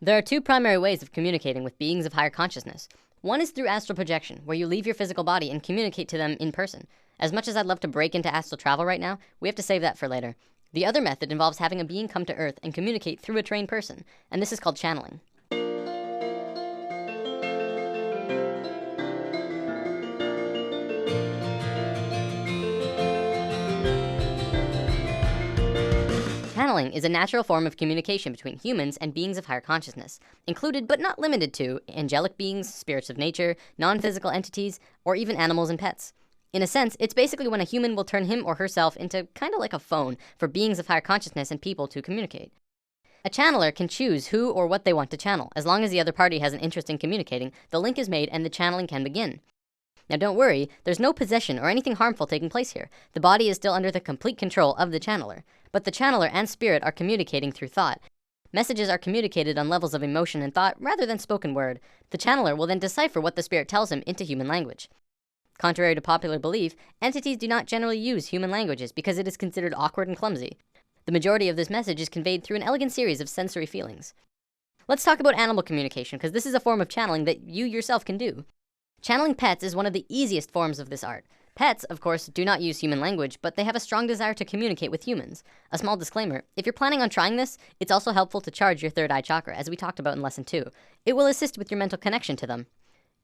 There are two primary ways of communicating with beings of higher consciousness. One is through astral projection, where you leave your physical body and communicate to them in person. As much as I'd love to break into astral travel right now, we have to save that for later. The other method involves having a being come to Earth and communicate through a trained person, and this is called channeling. Channeling is a natural form of communication between humans and beings of higher consciousness, included but not limited to angelic beings, spirits of nature, non-physical entities, or even animals and pets. In a sense, it's basically when a human will turn him or herself into kind of like a phone for beings of higher consciousness and people to communicate. A channeler can choose who or what they want to channel. As long as the other party has an interest in communicating, the link is made and the channeling can begin. Now don't worry, there's no possession or anything harmful taking place here. The body is still under the complete control of the channeler. But the channeler and spirit are communicating through thought. Messages are communicated on levels of emotion and thought rather than spoken word. The channeler will then decipher what the spirit tells him into human language. Contrary to popular belief, entities do not generally use human languages because it is considered awkward and clumsy. The majority of this message is conveyed through an elegant series of sensory feelings. Let's talk about animal communication, because this is a form of channeling that you yourself can do. Channeling pets is one of the easiest forms of this art. Pets, of course, do not use human language, but they have a strong desire to communicate with humans. A small disclaimer, if you're planning on trying this, it's also helpful to charge your third eye chakra, as we talked about in lesson 2. It will assist with your mental connection to them.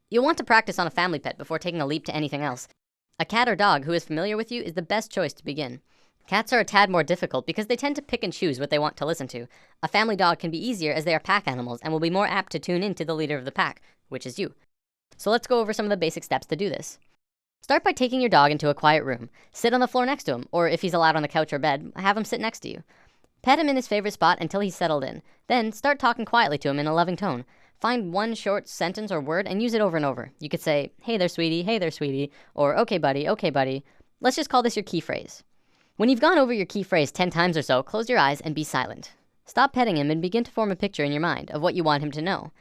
You'll want to practice on a family pet before taking a leap to anything else. A cat or dog who is familiar with you is the best choice to begin. Cats are a tad more difficult because they tend to pick and choose what they want to listen to. A family dog can be easier as they are pack animals and will be more apt to tune in to the leader of the pack, which is you. So let's go over some of the basic steps to do this. Start by taking your dog into a quiet room. Sit on the floor next to him, or if he's allowed on the couch or bed, have him sit next to you. Pet him in his favorite spot until he's settled in. Then start talking quietly to him in a loving tone. Find one short sentence or word and use it over and over. You could say, hey there sweetie, or okay buddy. Let's just call this your key phrase. When you've gone over your key phrase 10 times or so, close your eyes and be silent. Stop petting him and begin to form a picture in your mind of what you want him to know.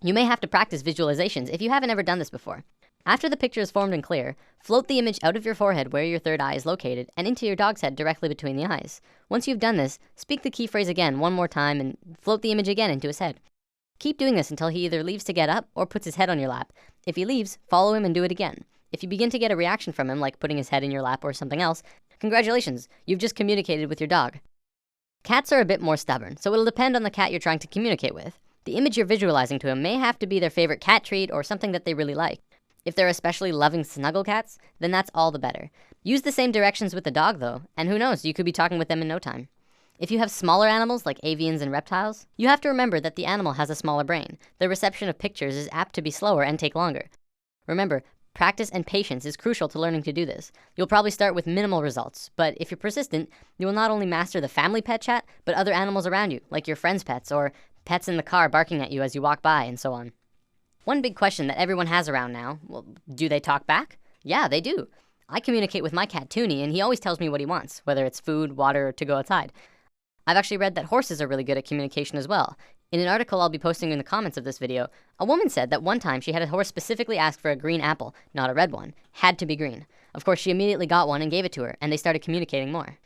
You may have to practice visualizations if you haven't ever done this before. After the picture is formed and clear, float the image out of your forehead where your third eye is located and into your dog's head directly between the eyes. Once you've done this, speak the key phrase again one more time and float the image again into his head. Keep doing this until he either leaves to get up or puts his head on your lap. If he leaves, follow him and do it again. If you begin to get a reaction from him, like putting his head in your lap or something else, congratulations, you've just communicated with your dog. Cats are a bit more stubborn, so it'll depend on the cat you're trying to communicate with. The image you're visualizing to him may have to be their favorite cat treat or something that they really like. If they're especially loving snuggle cats, then that's all the better. Use the same directions with the dog though, and who knows, you could be talking with them in no time. If you have smaller animals like avians and reptiles, you have to remember that the animal has a smaller brain. The reception of pictures is apt to be slower and take longer. Remember, practice and patience is crucial to learning to do this. You'll probably start with minimal results, but if you're persistent, you will not only master the family pet chat, but other animals around you, like your friends' pets or pets in the car barking at you as you walk by and so on. One big question that everyone has around now, well, do they talk back? Yeah, they do. I communicate with my cat Toonie and he always tells me what he wants, whether it's food, water, or to go outside. I've actually read that horses are really good at communication as well. In an article I'll be posting in the comments of this video, a woman said that one time she had a horse specifically ask for a green apple, not a red one. Had to be green. Of course, she immediately got one and gave it to her, and they started communicating more.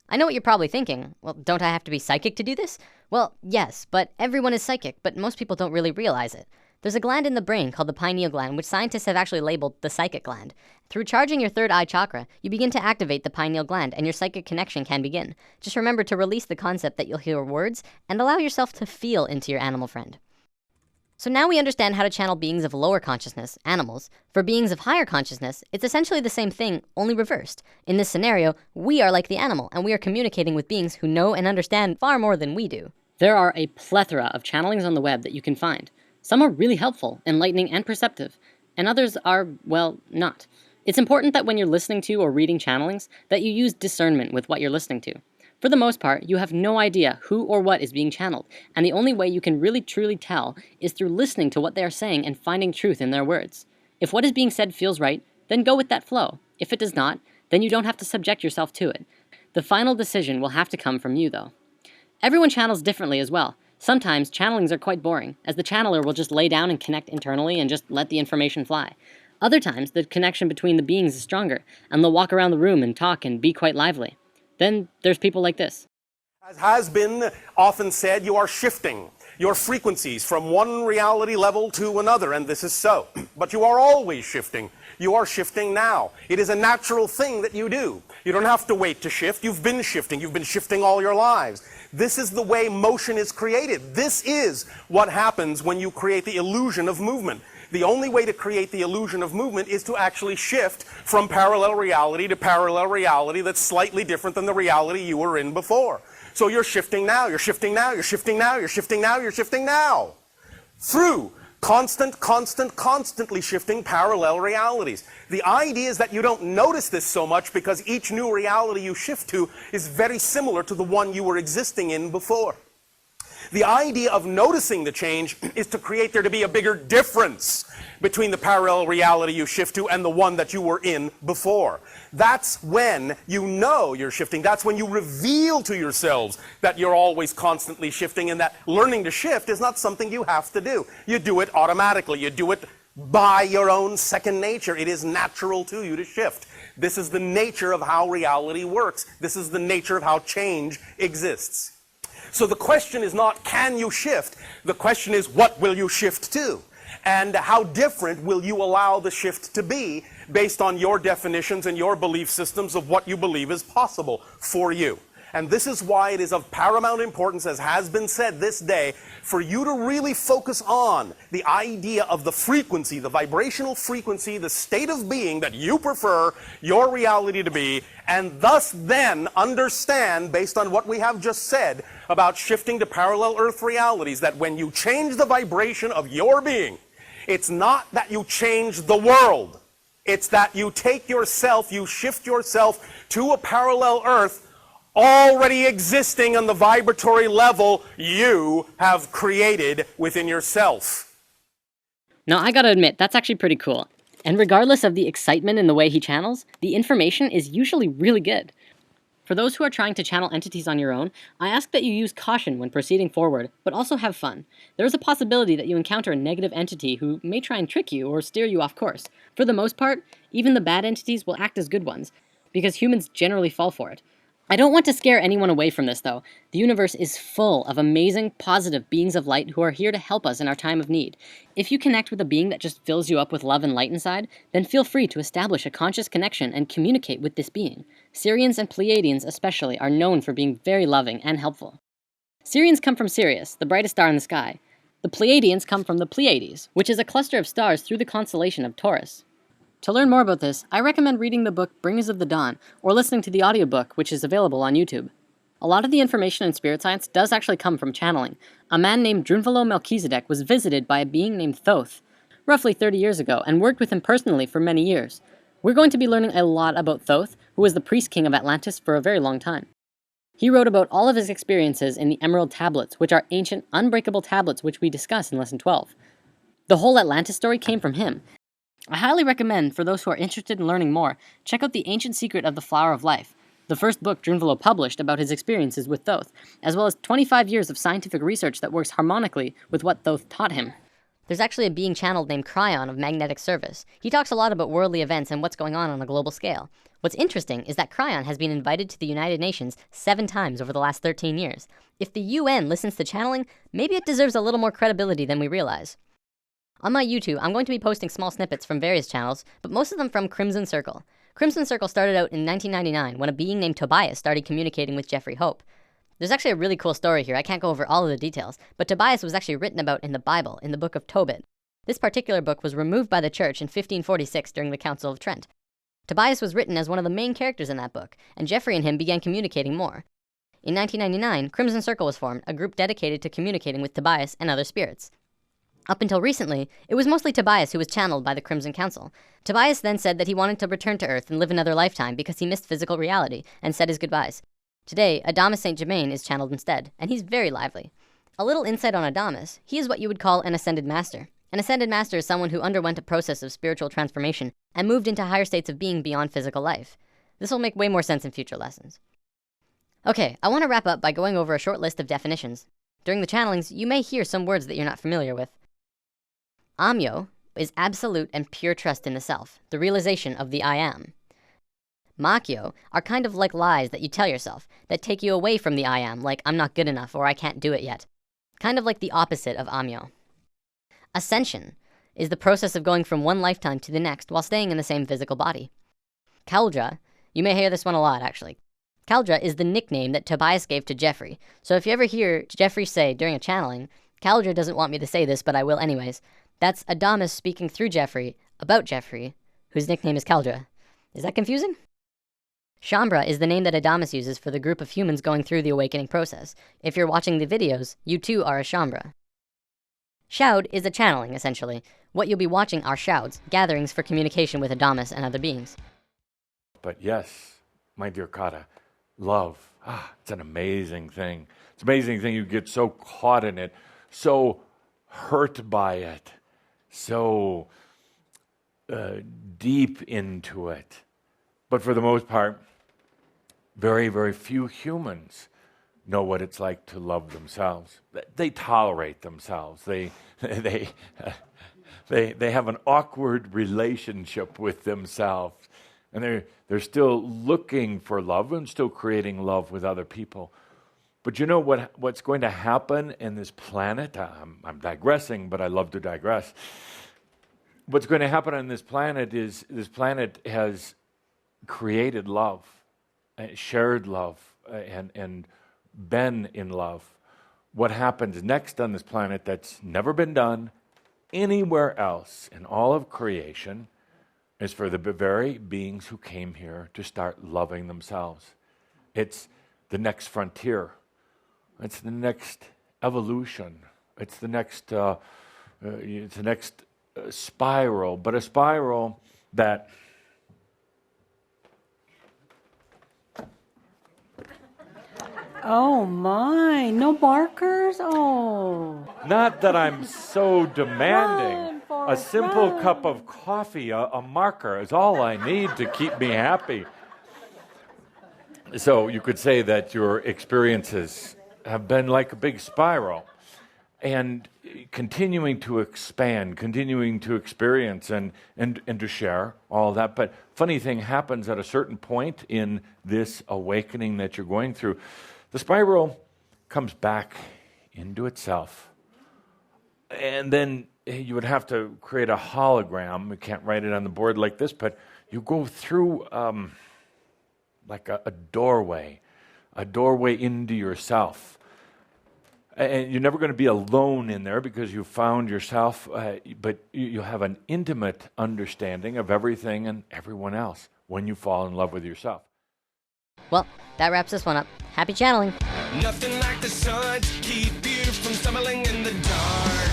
I know what you're probably thinking. Well, don't I have to be psychic to do this? Well, yes, but everyone is psychic, but most people don't really realize it. There's a gland in the brain called the pineal gland, which scientists have actually labeled the psychic gland. Through charging your third eye chakra, you begin to activate the pineal gland and your psychic connection can begin. Just remember to release the concept that you'll hear words and allow yourself to feel into your animal friend. So now we understand how to channel beings of lower consciousness, animals. For beings of higher consciousness, it's essentially the same thing, only reversed. In this scenario, we are like the animal and we are communicating with beings who know and understand far more than we do. There are a plethora of channelings on the web that you can find. Some are really helpful, enlightening, and perceptive, and others are, well, not. It's important that when you're listening to or reading channelings, that you use discernment with what you're listening to. For the most part, you have no idea who or what is being channeled, and the only way you can really truly tell is through listening to what they are saying and finding truth in their words. If what is being said feels right, then go with that flow. If it does not, then you don't have to subject yourself to it. The final decision will have to come from you, though. Everyone channels differently as well. Sometimes channelings are quite boring, as the channeler will just lay down and connect internally and just let the information fly. Other times, the connection between the beings is stronger, and they'll walk around the room and talk and be quite lively. Then there's people like this. As has been often said, you are shifting your frequencies from one reality level to another, and this is so. But you are always shifting. You are shifting now. It is a natural thing that you do. You don't have to wait to shift. You've been shifting. You've been shifting all your lives. This is the way motion is created. This is what happens when you create the illusion of movement. The only way to create the illusion of movement is to actually shift from parallel reality to parallel reality that's slightly different than the reality you were in before. So you're shifting now, you're shifting now, you're shifting now, you're shifting now, you're shifting now. Through constantly shifting parallel realities. The idea is that you don't notice this so much because each new reality you shift to is very similar to the one you were existing in before. The idea of noticing the change is to create there to be a bigger difference between the parallel reality you shift to and the one that you were in before. That's when you know you're shifting. That's when you reveal to yourselves that you're always constantly shifting, and that learning to shift is not something you have to do. You do it automatically. You do it by your own second nature. It is natural to you to shift. This is the nature of how reality works. This is the nature of how change exists. So the question is not, can you shift? The question is, what will you shift to? And how different will you allow the shift to be based on your definitions and your belief systems of what you believe is possible for you? And this is why it is of paramount importance, as has been said this day, for you to really focus on the idea of the frequency, the vibrational frequency, the state of being that you prefer your reality to be, and thus then understand, based on what we have just said about shifting to parallel Earth realities, that when you change the vibration of your being, it's not that you change the world. It's that you take yourself, you shift yourself to a parallel Earth already existing on the vibratory level you have created within yourself. Now, I gotta admit, that's actually pretty cool. And regardless of the excitement in the way he channels, the information is usually really good. For those who are trying to channel entities on your own, I ask that you use caution when proceeding forward, but also have fun. There is a possibility that you encounter a negative entity who may try and trick you or steer you off course. For the most part, even the bad entities will act as good ones, because humans generally fall for it. I don't want to scare anyone away from this, though. The universe is full of amazing, positive beings of light who are here to help us in our time of need. If you connect with a being that just fills you up with love and light inside, then feel free to establish a conscious connection and communicate with this being. Sirians and Pleiadians especially are known for being very loving and helpful. Sirians come from Sirius, the brightest star in the sky. The Pleiadians come from the Pleiades, which is a cluster of stars through the constellation of Taurus. To learn more about this, I recommend reading the book Bringers of the Dawn, or listening to the audiobook, which is available on YouTube. A lot of the information in spirit science does actually come from channeling. A man named Drunvalo Melchizedek was visited by a being named Thoth, roughly 30 years ago, and worked with him personally for many years. We're going to be learning a lot about Thoth, who was the priest king of Atlantis for a very long time. He wrote about all of his experiences in the Emerald Tablets, which are ancient, unbreakable tablets which we discuss in Lesson 12. The whole Atlantis story came from him. I highly recommend, for those who are interested in learning more, check out The Ancient Secret of the Flower of Life, the first book Drunvalo published about his experiences with Thoth, as well as 25 years of scientific research that works harmonically with what Thoth taught him. There's actually a being channeled named Cryon of Magnetic Service. He talks a lot about worldly events and what's going on a global scale. What's interesting is that Cryon has been invited to the United Nations 7 times over the last 13 years. If the UN listens to channeling, maybe it deserves a little more credibility than we realize. On my YouTube, I'm going to be posting small snippets from various channels, but most of them from Crimson Circle. Crimson Circle started out in 1999 when a being named Tobias started communicating with Jeffrey Hope. There's actually a really cool story here. I can't go over all of the details, but Tobias was actually written about in the Bible, in the book of Tobit. This particular book was removed by the church in 1546 during the Council of Trent. Tobias was written as one of the main characters in that book, and Jeffrey and him began communicating more. In 1999, Crimson Circle was formed, a group dedicated to communicating with Tobias and other spirits. Up until recently, it was mostly Tobias who was channeled by the Crimson Council. Tobias then said that he wanted to return to Earth and live another lifetime because he missed physical reality, and said his goodbyes. Today, Adamus St. Germain is channeled instead, and he's very lively. A little insight on Adamus: he is what you would call an Ascended Master. An Ascended Master is someone who underwent a process of spiritual transformation and moved into higher states of being beyond physical life. This will make way more sense in future lessons. Okay, I want to wrap up by going over a short list of definitions. During the channelings, you may hear some words that you're not familiar with. Amyo is absolute and pure trust in the self, the realization of the I am. Makyo are kind of like lies that you tell yourself, that take you away from the I am, like I'm not good enough or I can't do it yet. kind of like the opposite of Amyo. Ascension is the process of going from one lifetime to the next while staying in the same physical body. Kaldra, you may hear this one a lot actually. Kaldra is the nickname that Tobias gave to Jeffrey. So if you ever hear Jeffrey say during a channeling, Kaldra doesn't want me to say this, but I will anyways, that's Adamus speaking through Jeffrey about Jeffrey, whose nickname is Kaldra. Is that confusing? Shaumbra is the name that Adamus uses for the group of humans going through the awakening process. If you're watching the videos, you too are a Shaumbra. Shoud is a channeling, essentially. What you'll be watching are shouds, gatherings for communication with Adamus and other beings. But yes, my dear Kata, love, it's an amazing thing. It's an amazing thing. You get so caught in it, so hurt by it, so deep into it. But for the most part, very, very few humans know what it's like to love themselves. They tolerate themselves. They have an awkward relationship with themselves. And they're still looking for love and still creating love with other people. But you know what's going to happen in this planet? I'm digressing, but I love to digress. What's going to happen on this planet is this planet has created love, shared love, and been in love. What happens next on this planet that's never been done anywhere else in all of creation is for the very beings who came here to start loving themselves. It's the next frontier. It's the next evolution. It's the next spiral, but a spiral that Oh my, no markers? Oh. not that I'm so demanding. Run, A Forrest, simple run. cup of coffee, a marker is all I need to keep me happy. So you could say that your experiences have been like a big spiral and continuing to expand, continuing to experience and to share all that. But funny thing happens at a certain point in this awakening that you're going through. The spiral comes back into itself. And then you would have to create a hologram. We can't write it on the board like this, but you go through like a doorway into yourself. And you're never going to be alone in there because you found yourself, but you have an intimate understanding of everything and everyone else when you fall in love with yourself. Well, that wraps this one up. Happy channeling! Nothing like the sun to keep you from stumbling in the dark.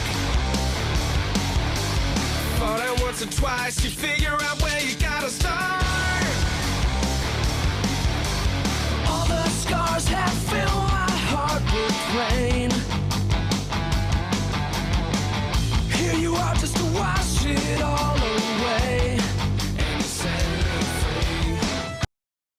Falling once or twice, you figure out